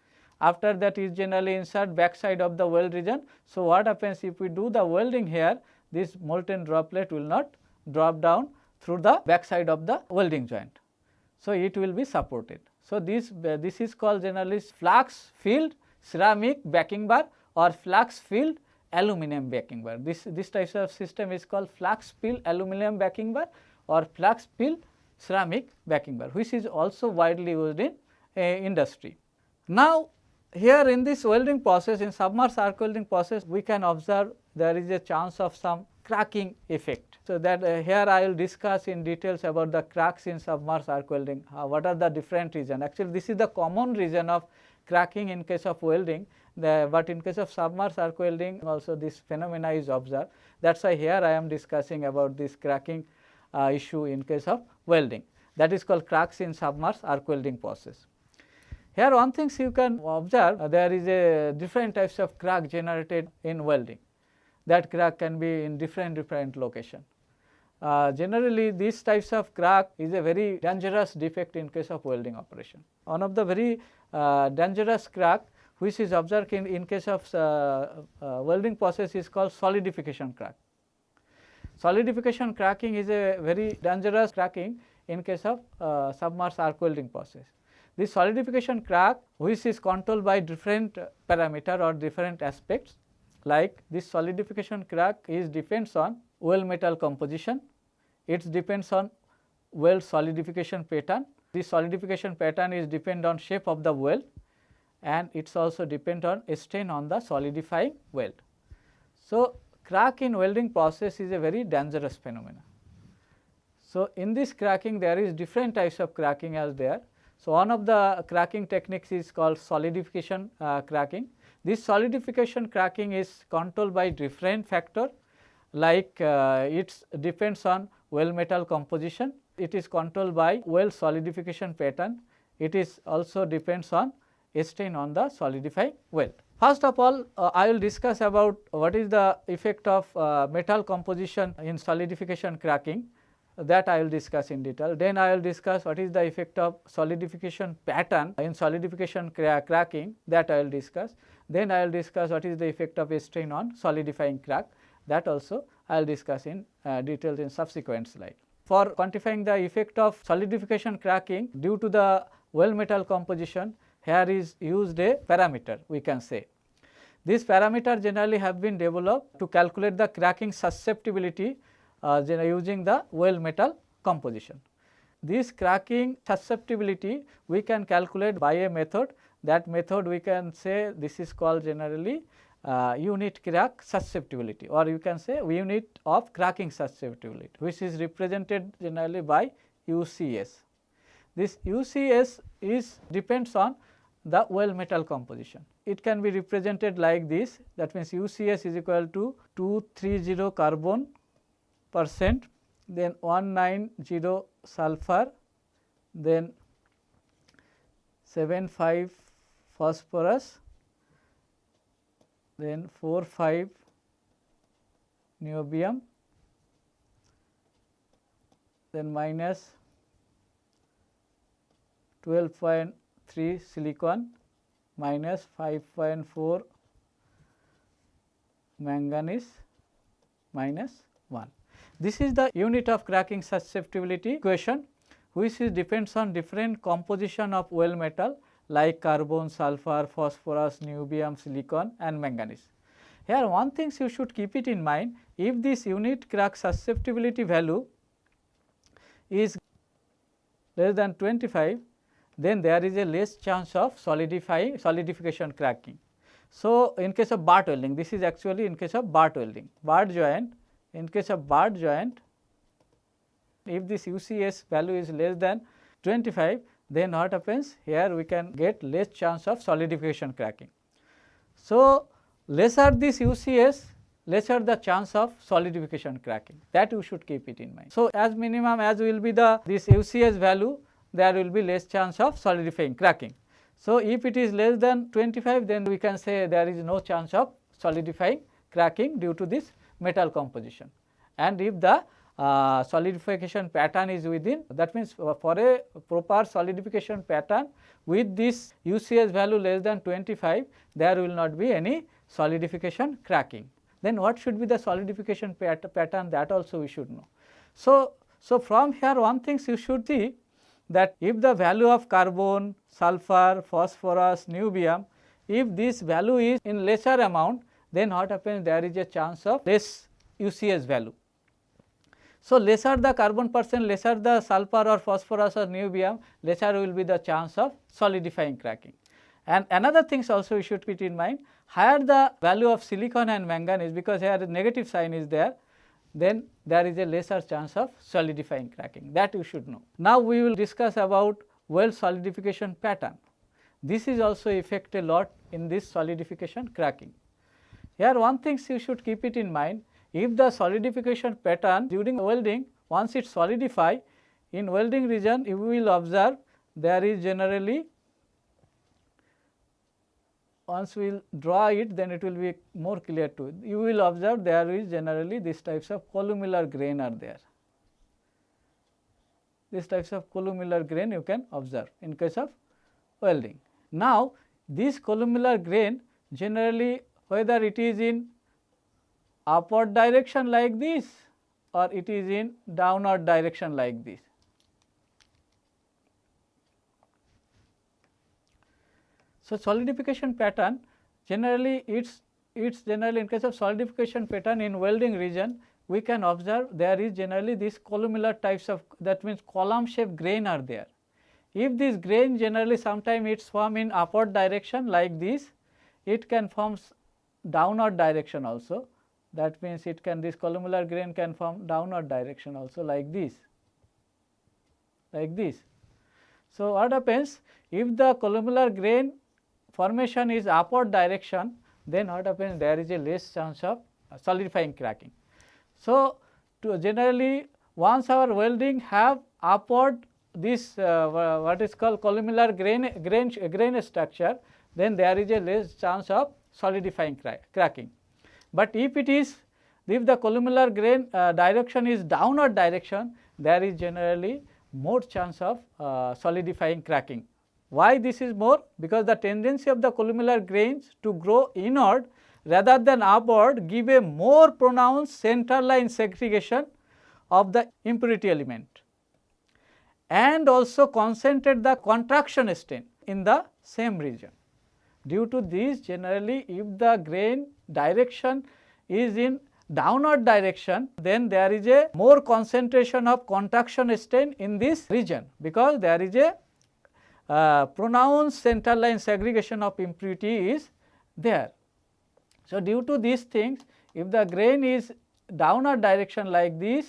after that is generally insert backside of the weld region. So, what happens if we do the welding here, this molten droplet will not drop down through the backside of the welding joint. So, it will be supported. So, this is called generally flux filled ceramic backing bar or flux filled aluminum backing bar. This type of system is called flux filled aluminum backing bar or flux filled ceramic backing bar, which is also widely used in industry. Now, here in this welding process, in submerged arc welding process, we can observe there is a chance of some cracking effect. So, that here I will discuss in details about the cracks in submerged arc welding, what are the different reasons. Actually, this is the common reason of cracking in case of welding, but in case of submerged arc welding also this phenomena is observed. That is why here I am discussing about this cracking issue in case of welding, that is called cracks in submerged arc welding process. Here one thing you can observe, there is a different types of crack generated in welding. That crack can be in different location. Generally these types of crack is a very dangerous defect in case of welding operation. One of the very dangerous crack which is observed in case of welding process is called solidification crack. Solidification cracking is a very dangerous cracking in case of submerged arc welding process. This solidification crack, which is controlled by different parameter or different aspects, like this solidification crack is depends on weld metal composition, it depends on weld solidification pattern. This solidification pattern is depend on shape of the weld, and it's also depend on strain on the solidifying weld. So, crack in welding process is a very dangerous phenomena. So, in this cracking there is different types of cracking as there. So, one of the cracking techniques is called solidification cracking. This solidification cracking is controlled by different factor, like it depends on weld metal composition, it is controlled by weld solidification pattern, it is also depends on strain on the solidifying weld. First of all, I will discuss about what is the effect of metal composition in solidification cracking, that I will discuss in detail. Then I will discuss what is the effect of solidification pattern in solidification cracking, that I will discuss. Then I will discuss what is the effect of strain on solidifying crack, that also I will discuss in details in subsequent slide. For quantifying the effect of solidification cracking due to the weld metal composition, here is used a parameter, we can say. This parameter generally have been developed to calculate the cracking susceptibility using the weld metal composition. This cracking susceptibility we can calculate by a method, that method we can say this is called generally unit crack susceptibility, or you can say unit of cracking susceptibility, which is represented generally by UCS. This UCS depends on the well metal composition. It can be represented like this, that means UCS is equal to 230 carbon percent, then 190 sulfur, then 75 phosphorus, then 45 niobium, then minus 12.3 silicon, minus 5.4 manganese, minus 1. This is the unit of cracking susceptibility equation, which depends on different composition of well metal like carbon, sulfur, phosphorus, niobium, silicon and manganese. Here one thing you should keep it in mind, if this unit crack susceptibility value is less than 25, then there is a less chance of solidification cracking. So, in case of butt welding, this is actually in case of butt welding, butt joint. In case of butt joint, if this UCS value is less than 25, then what happens here, we can get less chance of solidification cracking. So, lesser this UCS, lesser the chance of solidification cracking, that you should keep it in mind. So, as minimum as will be this UCS value, there will be less chance of solidifying cracking. So, if it is less than 25, then we can say there is no chance of solidifying cracking due to this metal composition. And if the solidification pattern is within, that means for a proper solidification pattern with this UCS value less than 25, there will not be any solidification cracking. Then what should be the solidification pattern, that also we should know. So, from here one thing you should see, that if the value of carbon, sulfur, phosphorus, niobium, if this value is in lesser amount, then what happens, there is a chance of less UCS value. So, lesser the carbon percent, lesser the sulfur or phosphorus or niobium, lesser will be the chance of solidifying cracking. And another things also you should keep in mind, higher the value of silicon and manganese, because here the negative sign is there, then there is a lesser chance of solidifying cracking, that you should know. Now, we will discuss about weld solidification pattern. This is also affect a lot in this solidification cracking. Here one thing you should keep it in mind, if the solidification pattern during welding, once it solidify, in welding region you will observe there is generally, once we will draw it, then it will be more clear to you. You will observe there is generally these types of columnar grain are there. These types of columnar grain you can observe in case of welding. Now, this columnar grain generally, whether it is in upward direction like this or it is in downward direction like this. So, solidification pattern generally it's generally in case of solidification pattern in welding region, we can observe there is generally this columnar types of, that means column shape grain are there. If this grain generally sometime it's form in upward direction like this, it can form downward direction also, that means it can, this columnar grain can form downward direction also like this, like this. So, what happens, if the columnar grain formation is upward direction, then what happens, there is a less chance of solidifying cracking. So, to generally once our welding have upward this what is called columnar grain structure, then there is a less chance of solidifying cracking. But if the columnar grain direction is downward direction, there is generally more chance of solidifying cracking. Why this is more? Because the tendency of the columnar grains to grow inward rather than upward give a more pronounced center line segregation of the impurity element, and also concentrate the contraction strain in the same region. Due to this, generally if the grain direction is in downward direction, then there is a more concentration of contraction strain in this region, because there is a pronounced center line segregation of impurity is there. So, due to these things, if the grain is downward direction like this,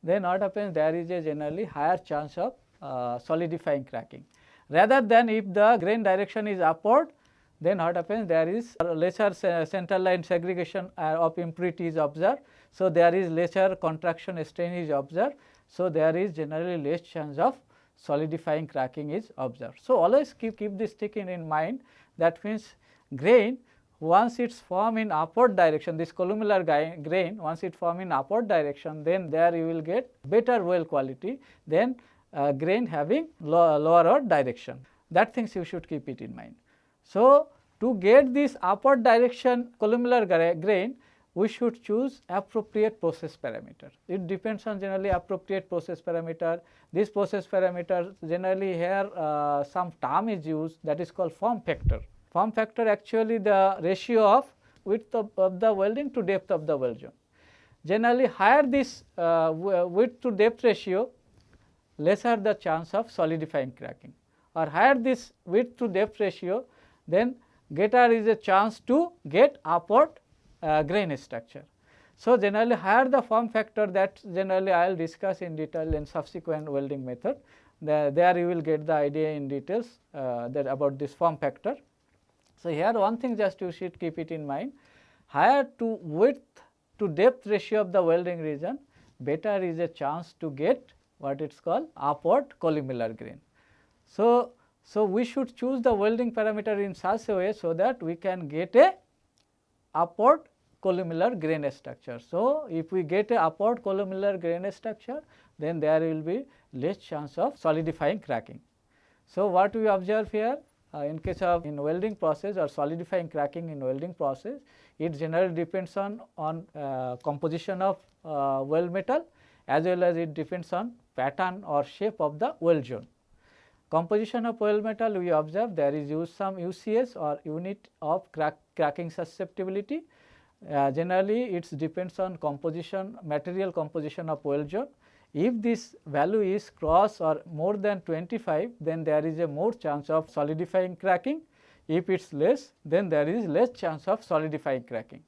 then what happens, there is a generally higher chance of solidifying cracking, rather than if the grain direction is upward, then what happens, there is lesser center line segregation of impurity is observed. So, there is lesser contraction strain is observed. So, there is generally less chance of solidifying cracking is observed. So, always keep this thing in mind. That means, grain once it is formed in upward direction, this columnar grain once it form in upward direction, then there you will get better weld quality than grain having lower direction. That things you should keep it in mind. So, to get this upward direction columnar grain, we should choose appropriate process parameter. It depends on generally appropriate process parameter. This process parameter generally here some term is used, that is called form factor. Form factor actually the ratio of width of the welding to depth of the weld zone. Generally higher this width to depth ratio, lesser the chance of solidifying cracking, or higher this width to depth ratio, then greater is a chance to get upward grain structure. So, generally higher the form factor, that generally I will discuss in detail in subsequent welding method. There you will get the idea in details that about this form factor. So, here one thing just you should keep it in mind, higher to width to depth ratio of the welding region, better is a chance to get what it is called upward columnar grain. So, we should choose the welding parameter in such a way, so that we can get a upward columnar grain structure. So, if we get a upward columnar grain structure, then there will be less chance of solidifying cracking. So, what we observe here in case of in welding process or solidifying cracking in welding process, it generally depends on composition of weld metal, as well as it depends on pattern or shape of the weld zone. Composition of weld metal, we observe there is used some UCS or unit of cracking susceptibility. Generally it depends on composition, material composition of weld zone. If this value is cross or more than 25, then there is a more chance of solidifying cracking. If it is less, then there is less chance of solidifying cracking.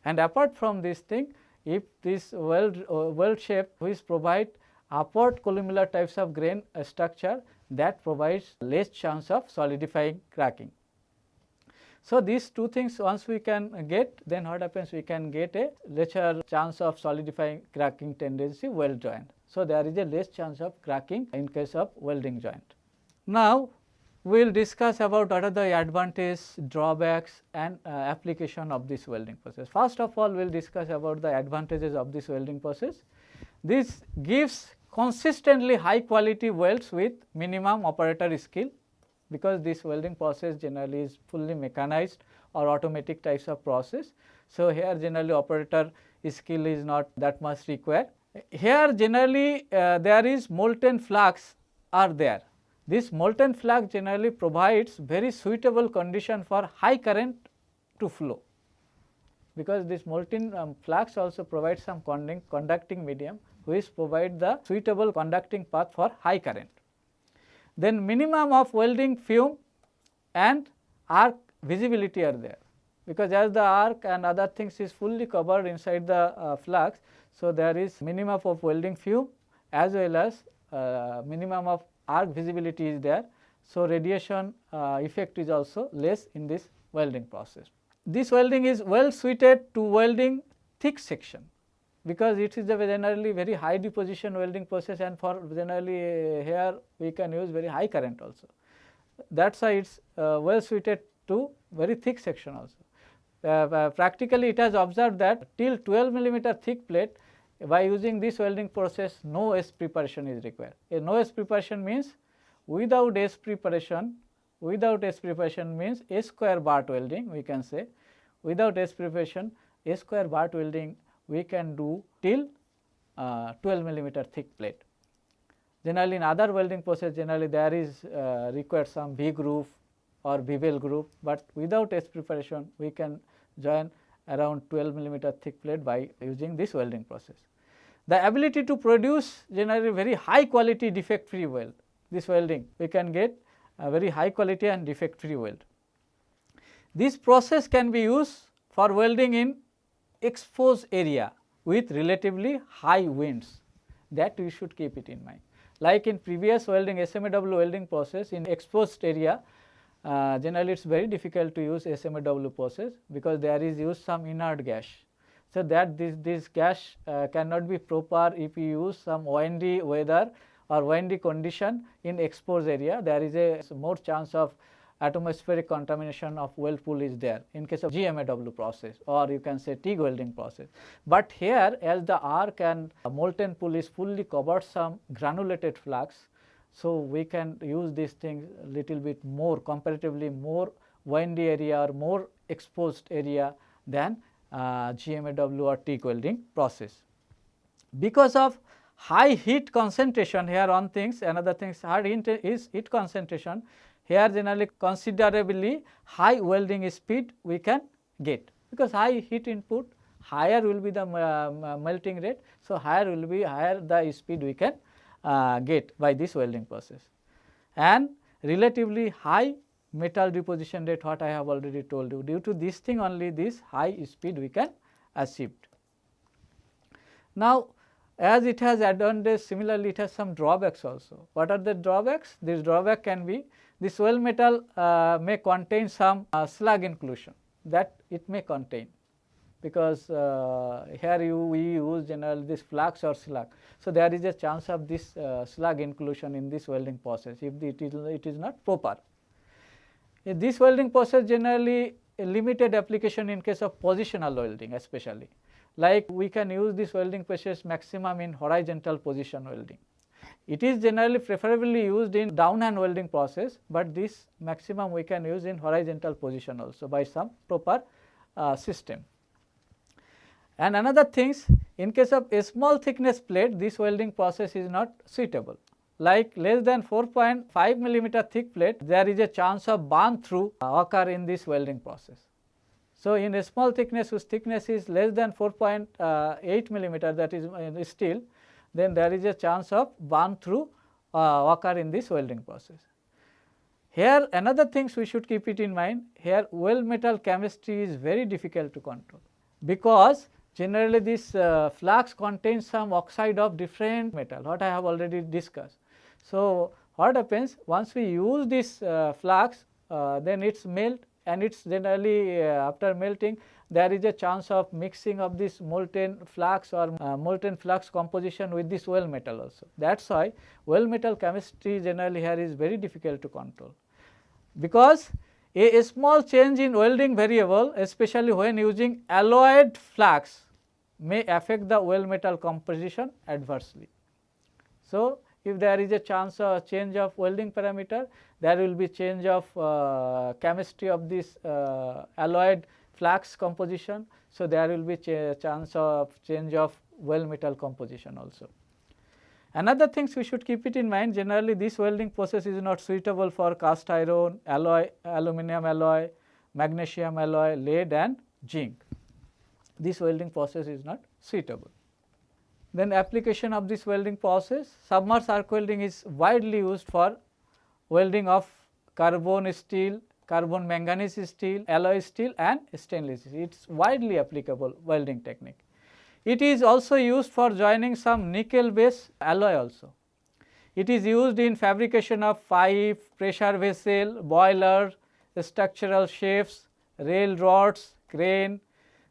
And apart from this thing, if this weld shape which provide upward columnar types of grain structure, that provides less chance of solidifying cracking. So, these two things once we can get, then what happens, we can get a lesser chance of solidifying cracking tendency weld joint. So, there is a less chance of cracking in case of welding joint. Now, we will discuss about what are the advantages, drawbacks and application of this welding process. First of all, we will discuss about the advantages of this welding process. This gives consistently high quality welds with minimum operator skill, because this welding process generally is fully mechanized or automatic types of process. So, here generally operator skill is not that much required. Here generally there is molten flux are there. This molten flux generally provides very suitable condition for high current to flow, because this molten flux also provides some conducting medium which provide the suitable conducting path for high current. Then minimum of welding fume and arc visibility are there, because as the arc and other things is fully covered inside the flux. So, there is minimum of welding fume as well as minimum of arc visibility is there. So, radiation effect is also less in this welding process. This welding is well suited to welding thick section, because it is a generally very high deposition welding process, and for generally here we can use very high current also. That is why it is well suited to very thick section also. Practically it has observed that till 12 millimeter thick plate, by using this welding process no S preparation is required. No S preparation means without S preparation means A square bar welding, we can say. Without S preparation, A square bar welding we can do till 12 millimeter thick plate. Generally in other welding process, generally there is required some V groove or bevel groove, but without S preparation we can join around 12 millimeter thick plate by using this welding process. The ability to produce generally very high quality defect free weld, this welding we can get very high quality and defect free weld. This process can be used for welding in exposed area with relatively high winds, that we should keep it in mind. Like in previous welding SMAW welding process, in exposed area generally it is very difficult to use SMAW process because there is used some inert gas. So, that this gas cannot be proper if you use some windy weather or windy condition in exposed area. There is a more chance of atmospheric contamination of weld pool is there in case of GMAW process, or you can say TIG welding process. But here, as the arc and molten pool is fully covered some granulated flux, so we can use these things little bit more, comparatively more windy area or more exposed area than GMAW or TIG welding process. Because of high heat concentration, here one things, another thing is heat concentration. Here generally considerably high welding speed we can get, because high heat input, higher will be the melting rate. So, higher the speed we can get by this welding process, and relatively high metal deposition rate, what I have already told you. Due to this thing only, this high speed we can achieve. Now, as it has advantage, similarly it has some drawbacks also. What are the drawbacks? This drawback can be, this weld metal may contain some slag inclusion, that it may contain, because here we use generally this flux or slag. So, there is a chance of this slag inclusion in this welding process if it is not proper. In this welding process generally a limited application in case of positional welding, especially like we can use this welding process maximum in horizontal position welding. It is generally preferably used in downhand welding process, but this maximum we can use in horizontal position also by some proper system. And another things, in case of a small thickness plate, this welding process is not suitable. Like less than 4.5 millimeter thick plate, there is a chance of burn through occur in this welding process. So, in a small thickness whose thickness is less than 4.8 millimeter, that is steel, then there is a chance of burn through occur in this welding process. Here another things we should keep it in mind, here weld metal chemistry is very difficult to control, because generally this flux contains some oxide of different metal, what I have already discussed. So, what happens once we use this flux, then it is melt, and it is generally after melting there is a chance of mixing of this molten flux or molten flux composition with this weld metal also. That is why weld metal chemistry generally here is very difficult to control, because a small change in welding variable, especially when using alloyed flux, may affect the weld metal composition adversely. So, if there is a chance of change of welding parameter, there will be change of chemistry of this alloyed flux composition. So, there will be chance of change of weld metal composition also. Another things we should keep it in mind, generally this welding process is not suitable for cast iron, alloy, aluminum alloy, magnesium alloy, lead and zinc. This welding process is not suitable. Then application of this welding process, submerged arc welding is widely used for welding of carbon steel, carbon manganese steel, alloy steel and stainless steel. It is widely applicable welding technique. It is also used for joining some nickel based alloy also. It is used in fabrication of pipe, pressure vessel, boiler, structural shafts, rail rods, crane,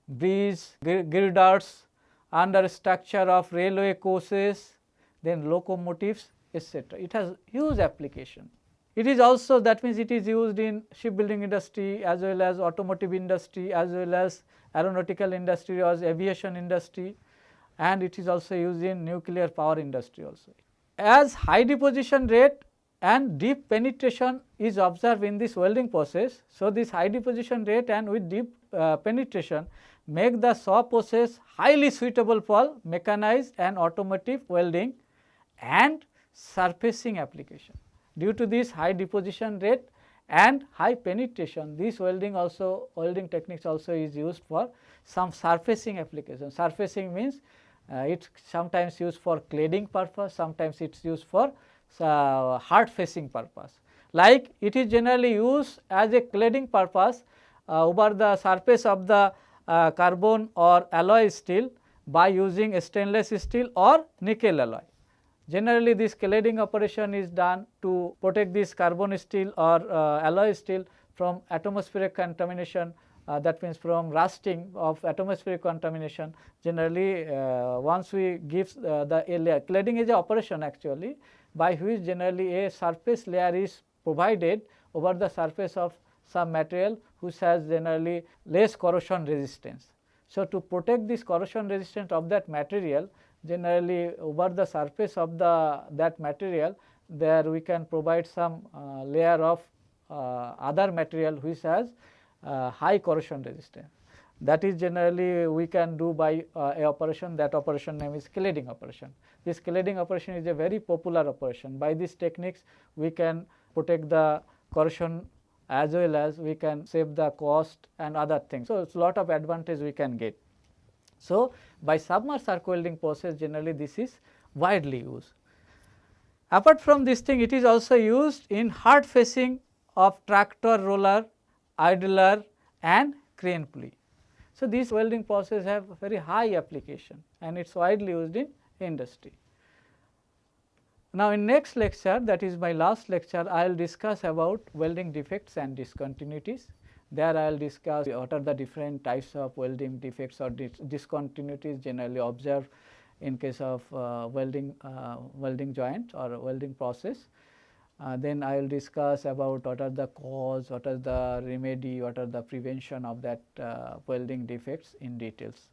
bridge, girders, under structure of railway coaches, then locomotives, etc. It has huge application. It is also, that means it is used in shipbuilding industry as well as automotive industry as well as aeronautical industry or aviation industry, and it is also used in nuclear power industry also. As high deposition rate and deep penetration is observed in this welding process, so this high deposition rate and with deep penetration make the SAW process highly suitable for mechanized and automotive welding and surfacing application. Due to this high deposition rate and high penetration, this welding techniques also is used for some surfacing application. Surfacing means it sometimes used for cladding purpose, sometimes it is used for hard facing purpose. like it is generally used as a cladding purpose over the surface of the carbon or alloy steel by using stainless steel or nickel alloy. Generally this cladding operation is done to protect this carbon steel or alloy steel from atmospheric contamination, that means from rusting of atmospheric contamination. Generally once we give the layer, cladding is a operation actually by which generally a surface layer is provided over the surface of some material which has generally less corrosion resistance. So, to protect this corrosion resistance of that material, generally over the surface of that material, there we can provide some layer of other material which has high corrosion resistance. That is generally we can do by a operation, that operation name is cladding operation. This cladding operation is a very popular operation. By these techniques we can protect the corrosion as well as we can save the cost and other things. So, it is a lot of advantage we can get. So, by submerged arc welding process generally this is widely used. Apart from this thing, it is also used in hard facing of tractor, roller, idler and crane pulley. So, these welding process have very high application and it is widely used in industry. Now, in next lecture, that is my last lecture, I will discuss about welding defects and discontinuities. There I will discuss what are the different types of welding defects or discontinuities generally observed in case of welding joint or welding process. Then I will discuss about what are the cause, what are the remedy, what are the prevention of that welding defects in details.